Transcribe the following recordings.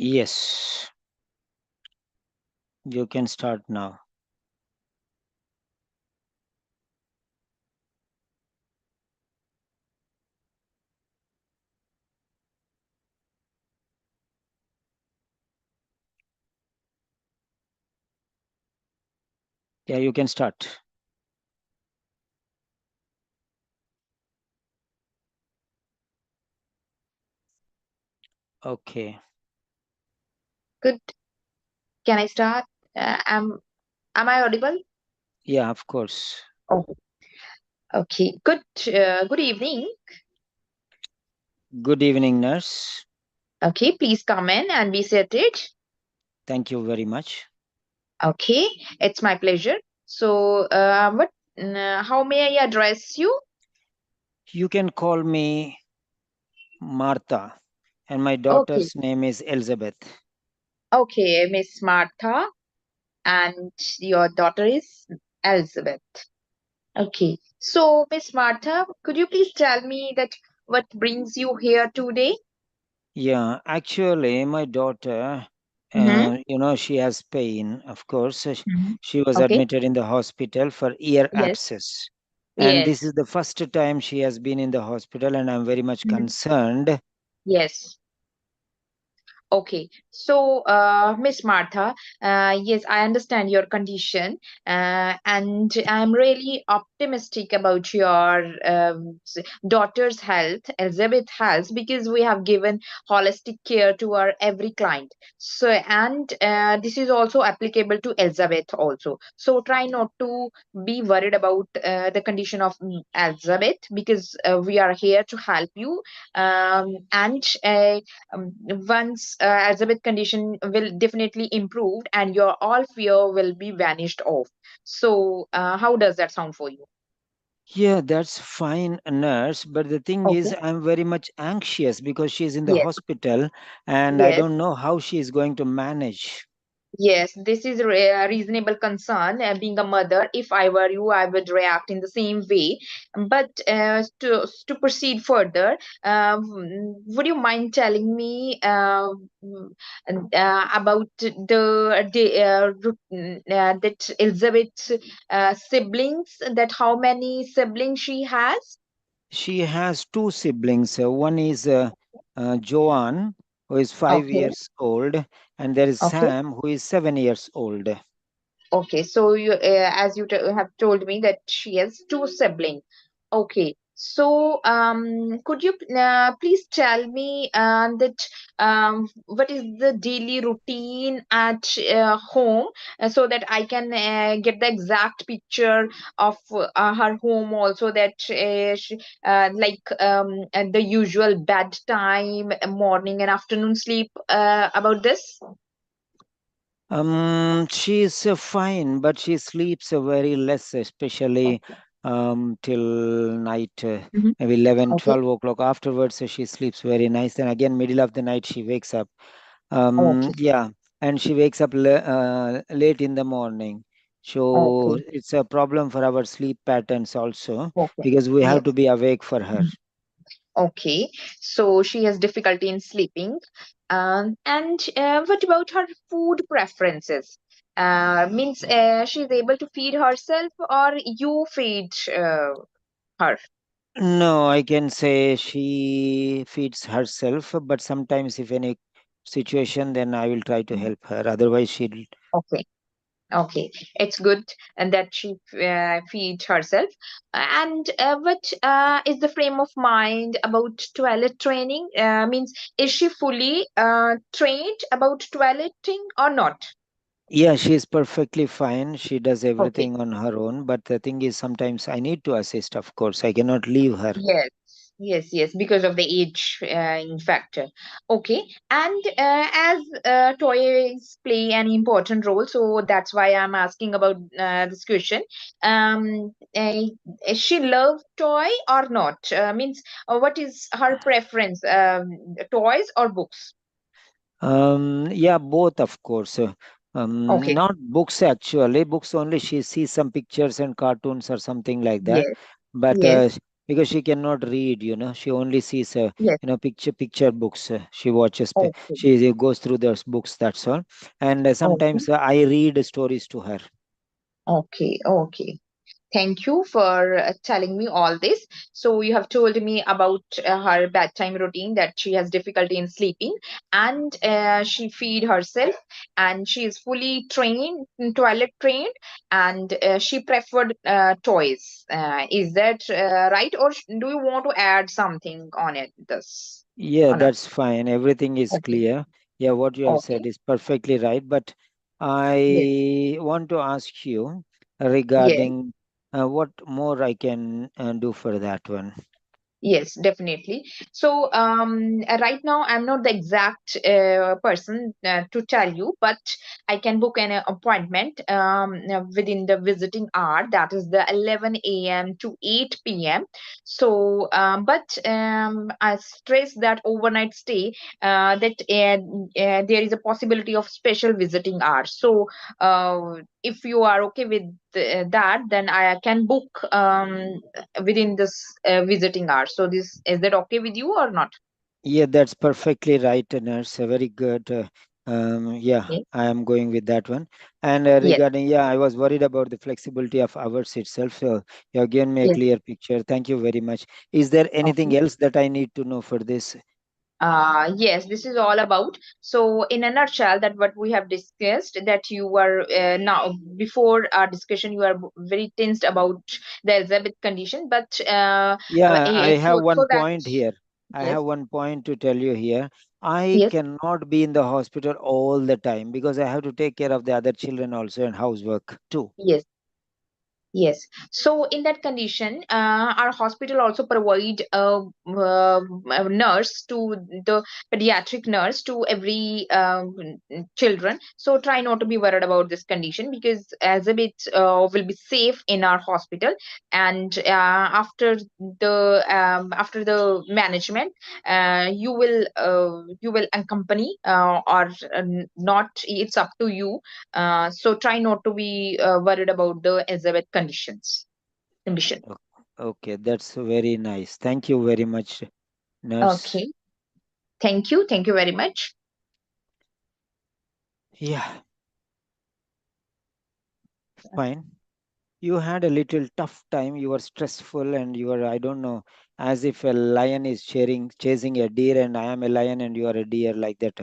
Yes, you can start now. Yeah, you can start. Okay. Good. Can I start? Am I audible? Yeah, of course. Oh, okay. Good evening. Good evening, nurse. Okay, please come in and be seated. Thank you very much. Okay, it's my pleasure. So, how may I address you? You can call me Martha, and my Okay, daughter's name is Elizabeth. okay, Miss Martha, and your daughter is Elizabeth. Okay, so Miss Martha, could you please tell me that what brings you here today? Yeah, actually, my daughter, Mm-hmm. she has pain, of course. Mm-hmm. She was Okay. admitted in the hospital for ear Yes. abscess. And this Yes. is the first time she has been in the hospital, and I'm very much Mhm. concerned. Yes. Okay, so Miss Martha, yes, I understand your condition, and I'm really optimistic about your daughter's health, Elizabeth's health, because we have given holistic care to our every client. So, and this is also applicable to Elizabeth also. So, try not to be worried about the condition of Elizabeth, because we are here to help you, and once Elizabeth condition will definitely improve and your all fear will be vanished off. So how does that sound for you? Yeah, that's fine, nurse. But the thing is, Okay. I'm very much anxious because she's in the Yes. hospital and I Yes. don't know how she is going to manage. Yes, this is a reasonable concern. Being a mother, if I were you, I would react in the same way. But to proceed further, would you mind telling me about that Elizabeth's siblings? That how many siblings she has? She has two siblings. One is Joanne, who is five Okay. years old, and there is Okay. Sam, who is 7 years old. Okay, so you, as you have told me that she has two siblings. Okay, so could you please tell me that what is the daily routine at home, so that I can get the exact picture of her home also, that the usual bedtime, morning and afternoon sleep, about this. She is fine, but she sleeps very less, especially till night, Mhm. maybe 11, Okay. 12 o'clock. Afterwards, she sleeps very nice. Then again, middle of the night, she wakes up. Okay. Yeah, and she wakes up late in the morning. So Okay. it's a problem for our sleep patterns also Okay. because we have Yes. to be awake for her. Mhm. Okay. So she has difficulty in sleeping. And what about her food preferences? Means she's able to feed herself or you feed her? No, I can say she feeds herself, but sometimes if any situation, then I will try to Mhm. help her. Otherwise, she'll. Okay. Okay, it's good and that she feeds herself. And what is the frame of mind about toilet training? Means, is she fully trained about toileting or not? Yeah, she is perfectly fine. She does Okay. everything on her own. But the thing is, sometimes I need to assist, of course. I cannot leave her. Yes, yes, because of the age in factor. Okay, and as toys play an important role, so that's why I'm asking about this question. Is she love toy or not? Means, what is her preference? Toys or books? Yeah, both, of course. Okay. Not books actually. Books only. She sees some pictures and cartoons or something like that. Yes. But Yes. because she cannot read. She only sees Yes. picture books. She watches, Okay. she goes through those books. That's all. And Okay. sometimes I read stories to her. Okay. Okay. Thank you for telling me all this. So you have told me about her bedtime routine, that she has difficulty in sleeping, and she feed herself, and she is fully trained, toilet trained, and she preferred toys. Is that right, or do you want to add something on it? This Yeah, on it? that's fine. Everything is Okay. clear. Yeah, what you have Okay. said is perfectly right. But Yes. I want to ask you Yes. regarding what more I can do for that one. Yes, definitely. So, right now, I'm not the exact person to tell you, but I can book an appointment within the visiting hour, that is the 11 a.m. to 8 p.m. So, I stress that overnight stay, there is a possibility of special visiting hours. So, if you are okay with that, then I can book within this visiting hours. So this, is that okay with you or not? Yeah, that's perfectly right, nurse. Very good. Yeah, Yes. I am going with that one. And Yes. regarding, yeah, I was worried about the flexibility of hours itself. So you have given me a Yes. clear picture. Thank you very much. Is there anything Okay. else that I need to know for this? Yes, this is all about. So, in a nutshell, that what we have discussed, that you were now, before our discussion, you are very tensed about the Elizabeth condition, but Yeah, I have so one that, point here. I yes, have one point to tell you here. I yes. cannot be in the hospital all the time because I have to take care of the other children also and housework too. Yes. Yes. So in that condition, our hospital also provide a nurse to the pediatric nurse to every children. So try not to be worried about this condition, because Elizabeth will be safe in our hospital. And after the management, you will accompany or not. It's up to you. So try not to be worried about the Elizabeth condition. O- Okay, that's very nice. Thank you very much, nurse. Okay. Thank you. Thank you very much. Yeah, fine. You had a little tough time. You were stressful and you were, I don't know, as if a lion is chasing a deer and I am a lion and you are a deer like that.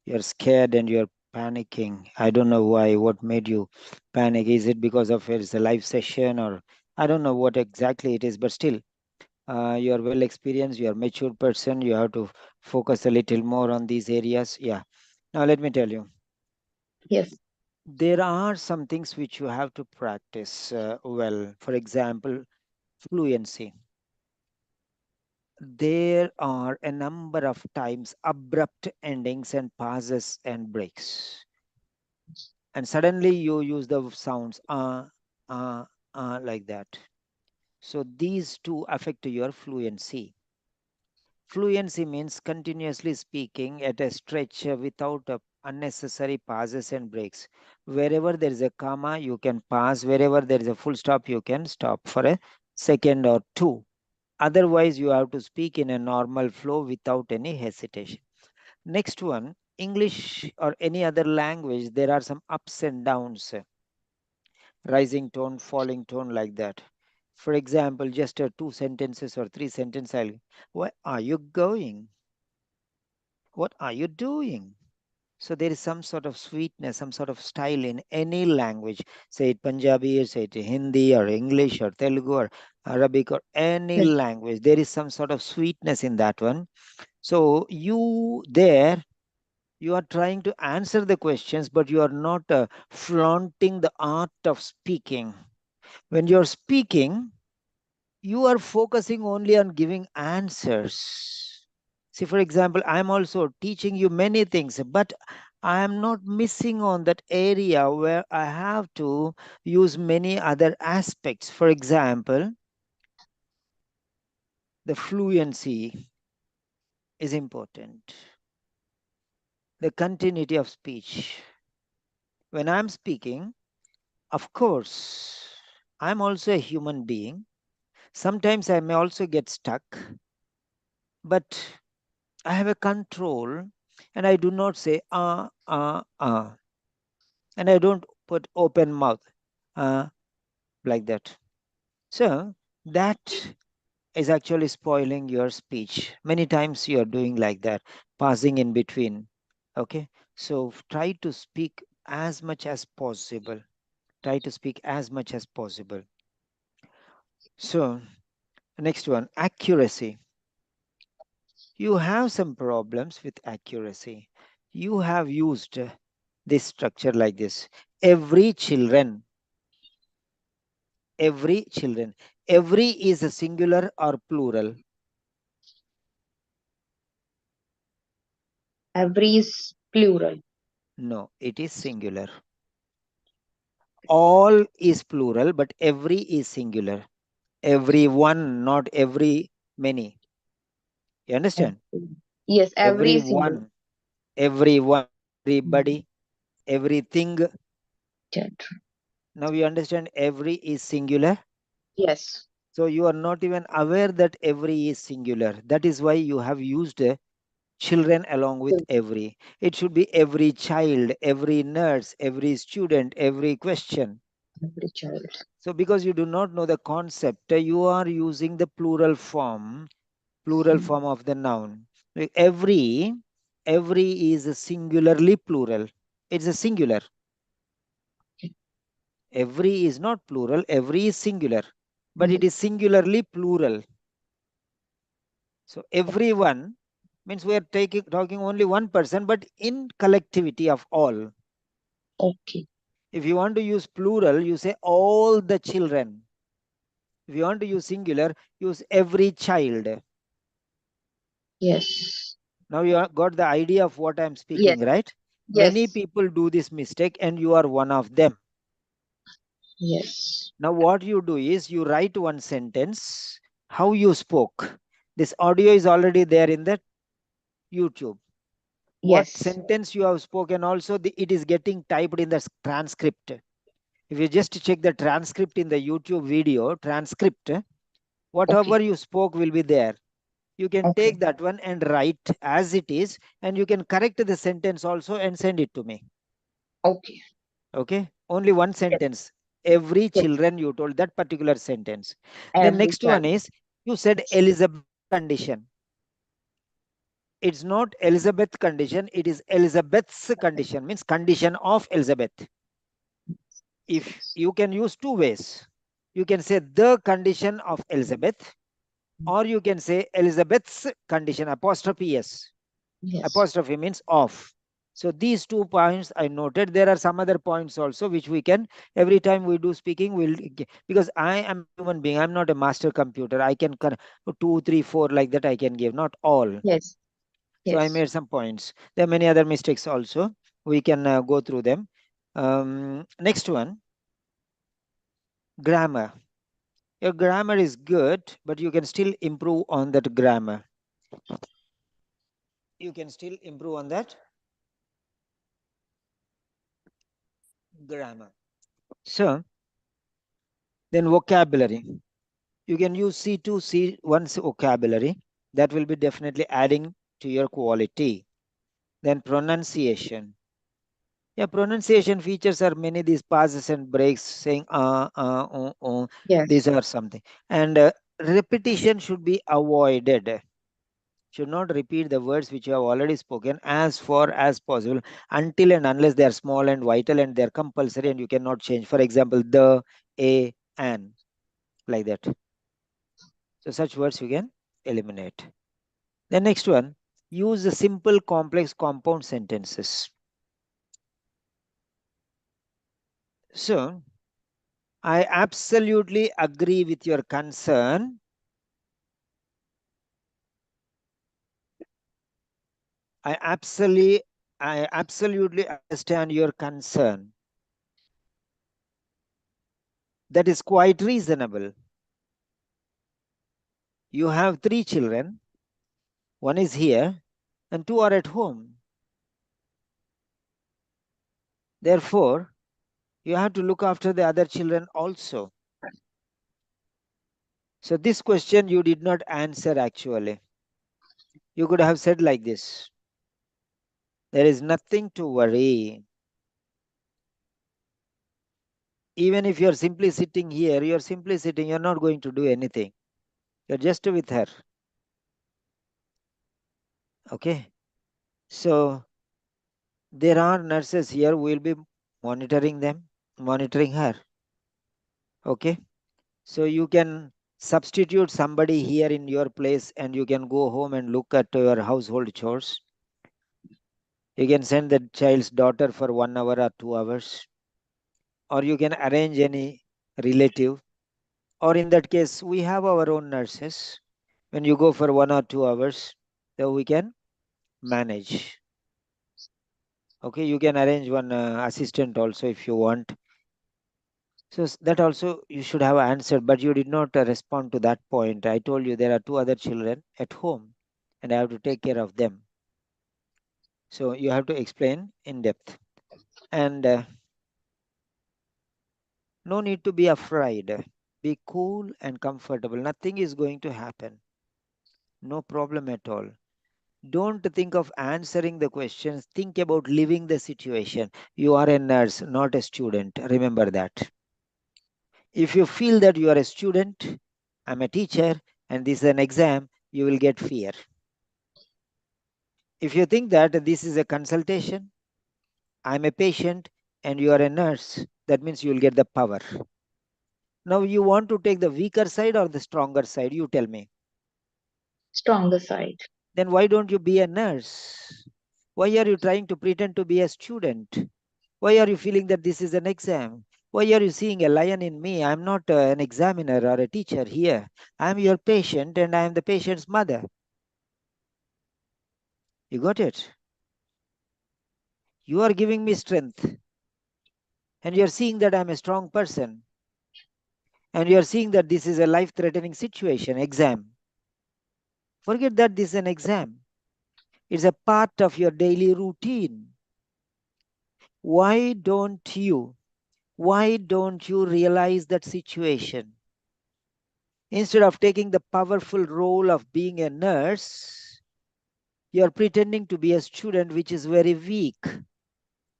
You're scared and you're panicking. I don't know why. What made you panic? Is it because of it's a live session or I don't know what exactly it is, but still, you are well experienced. You are mature person. You have to focus a little more on these areas. Yeah. Now let me tell you. Yes. There are some things which you have to practice well. For example, fluency. There are a number of times abrupt endings and pauses and breaks. And suddenly you use the sounds uh, like that. So these two affect your fluency. Fluency means continuously speaking at a stretch without unnecessary pauses and breaks. Wherever there is a comma, you can pause. Wherever there is a full stop, you can stop for a second or two. Otherwise, you have to speak in a normal flow without any hesitation. Next one, English or any other language, there are some ups and downs, rising tone, falling tone, like that. For example, just two sentences or three sentences, where are you going? What are you doing? So there is some sort of sweetness, some sort of style in any language, say it Punjabi, or say it Hindi or English or Telugu or Arabic or any Yes. language. There is some sort of sweetness in that one. So you are trying to answer the questions, but you are not flaunting the art of speaking. When you're speaking, you are focusing only on giving answers. See, for example, I'm also teaching you many things, but I am not missing on that area where I have to use many other aspects. For example, the fluency is important, the continuity of speech. When I'm speaking, of course, I'm also a human being. Sometimes I may also get stuck, but I have a control, and I do not say and I don't put open mouth uh, like that. So that is actually spoiling your speech. Many times you are doing like that, passing in between. Okay, so try to speak as much as possible. Try to speak as much as possible. So, next one, accuracy. You have some problems with accuracy. You have used this structure like this. Every children, every children. Every is a singular or plural? Every is plural. No, it is singular. All is plural, but every is singular. Every one, not every many. You understand? Every. Yes, every Every is singular. one, everyone, everybody, everything. That. Now you understand every is singular. Yes. So you are not even aware that every is singular. That is why you have used children along with Yes, every. It should be every child, every nurse, every student, every question. every child. So because you do not know the concept, you are using the plural Mm. form of the noun. Like every is a singularly plural. It's a singular. Every is not plural, every is singular, but it Yes. is singularly plural. So everyone means we are talking only one person, but in collectivity of all. Okay. If you want to use plural, you say all the children. If you want to use singular, use every child. Yes. Now you got the idea of what I'm Yes. speaking, right? Many Yes. people do this mistake, and you are one of them. Yes. Now, what you do is you write one sentence, how you spoke. This audio is already there in the YouTube. What Yes. sentence you have spoken, also, it is getting typed in the transcript. If you just check the transcript in the YouTube video, transcript, Okay. whatever you spoke will be there. You can Okay. take that one and write as it is, and you can correct the sentence also and send it to me. Okay. Okay, only one Yes. sentence. Every Yes. children, you told that particular sentence. The Every next one child. is, you said Elizabeth condition. It's not Elizabeth condition, it is Elizabeth's condition, means condition of Elizabeth. If Yes. you can use two ways, you can say the condition of Elizabeth, or you can say Elizabeth's condition, apostrophe s. Yes. Apostrophe means of. So these 2 points I noted. There are some other points also which we can, every time we do speaking, because I am a human being, I'm not a master computer. I can two, three, four like that I can give, not all. Yes. So I Yes. made some points. There are many other mistakes also. We can go through them. Next one, grammar. Your grammar is good, but you can still improve on that grammar. You can still improve on that grammar. So then vocabulary. You can use C2, C1's vocabulary. That will be definitely adding to your quality. Then pronunciation. Yeah, pronunciation features are many. These pauses and breaks, saying these Yes. are something. And repetition should be avoided. Should not repeat the words which you have already spoken as far as possible, until and unless they are small and vital and they are compulsory and you cannot change. For example, the, a, and, like that. So such words you can eliminate. The next one, use the simple, complex, compound sentences. So I absolutely agree with your concern. I absolutely, I absolutely understand your concern. That is quite reasonable. You have 3 children. One is here, and 2 are at home. Therefore, you have to look after the other children also. So this question you did not answer actually. You could have said like this: there is nothing to worry. Even if you're simply sitting here, you're simply sitting, you're not going to do anything. You're just with her. Okay. So there are nurses here who will be monitoring them, monitoring her. Okay. So you can substitute somebody here in your place and you can go home and look at your household chores. You can send the child's daughter for 1 hour or 2 hours, or you can arrange any relative, or in that case, we have our own nurses. When you go for 1 or 2 hours, so we can manage. Okay, you can arrange one assistant also if you want. So that also you should have answered, but you did not respond to that point. I told you there are two other children at home, and I have to take care of them. So you have to explain in depth, and no need to be afraid. Be cool and comfortable. Nothing is going to happen. No problem at all. Don't think of answering the questions. Think about living the situation. You are a nurse, not a student. Remember that. If you feel that you are a student, I'm a teacher, and this is an exam, you will get fear. If you think that this is a consultation, I'm a patient, and you are a nurse, that means you will get the power. Now, you want to take the weaker side or the stronger side? You tell me. Stronger side. Then why don't you be a nurse? Why are you trying to pretend to be a student? Why are you feeling that this is an exam? Why are you seeing a lion in me? I'm not an examiner or a teacher here. I'm your patient and I am the patient's mother. You got it? You are giving me strength and you're seeing that I'm a strong person and you're seeing that this is a life threatening situation, exam. Forget that this is an exam. It's a part of your daily routine. Why don't you? Why don't you realize that situation? Instead of taking the powerful role of being a nurse, you're pretending to be a student, which is very weak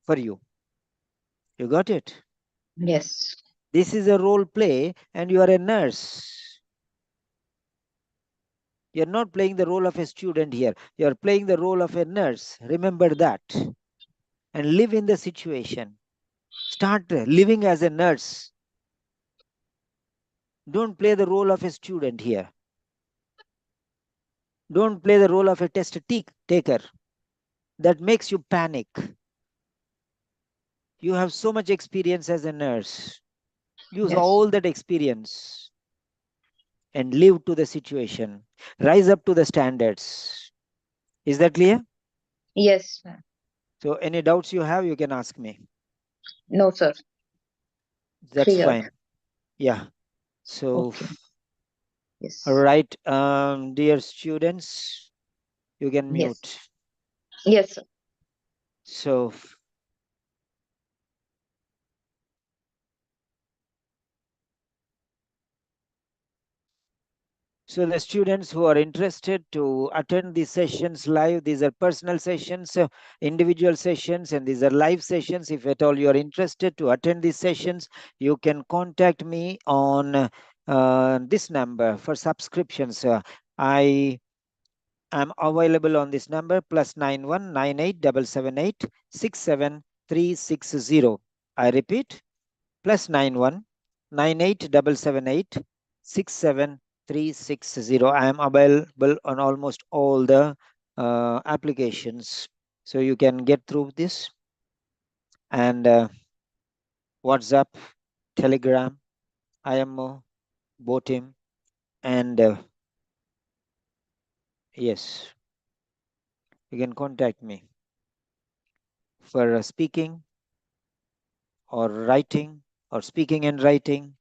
for you. You got it? Yes. This is a role play, and you are a nurse. You're not playing the role of a student here. You're playing the role of a nurse. Remember that. And live in the situation. Start living as a nurse. Don't play the role of a student here. Don't play the role of a test taker. That makes you panic. You have so much experience as a nurse. Use Yes. all that experience and live to the situation. Rise up to the standards. Is that clear? Yes, ma'am. So, any doubts you have, you can ask me. No, sir. That's Clear. fine. Yeah. So, Okay. all Yes. right, dear students, you can Yes. mute. Yes, sir. So, so the students who are interested to attend these sessions live, these are personal sessions, individual sessions, and these are live sessions. If at all you are interested to attend these sessions, you can contact me on this number for subscriptions. I am available on this number +919877867360. I repeat, +919877867360. I am available on almost all the applications. So you can get through this, and WhatsApp, Telegram, IMO, Botim, and yes, you can contact me for speaking or writing or speaking and writing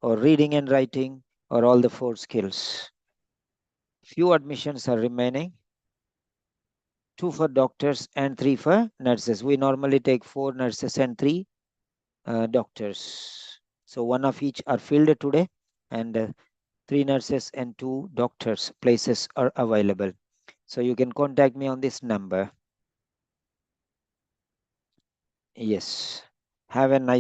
or reading and writing or all the four skills. Few admissions are remaining, two for doctors and three for nurses. We normally take four nurses and three doctors. So one of each are filled today, and 3 nurses and 2 doctors places are available. So you can contact me on this number. Yes. Have a nice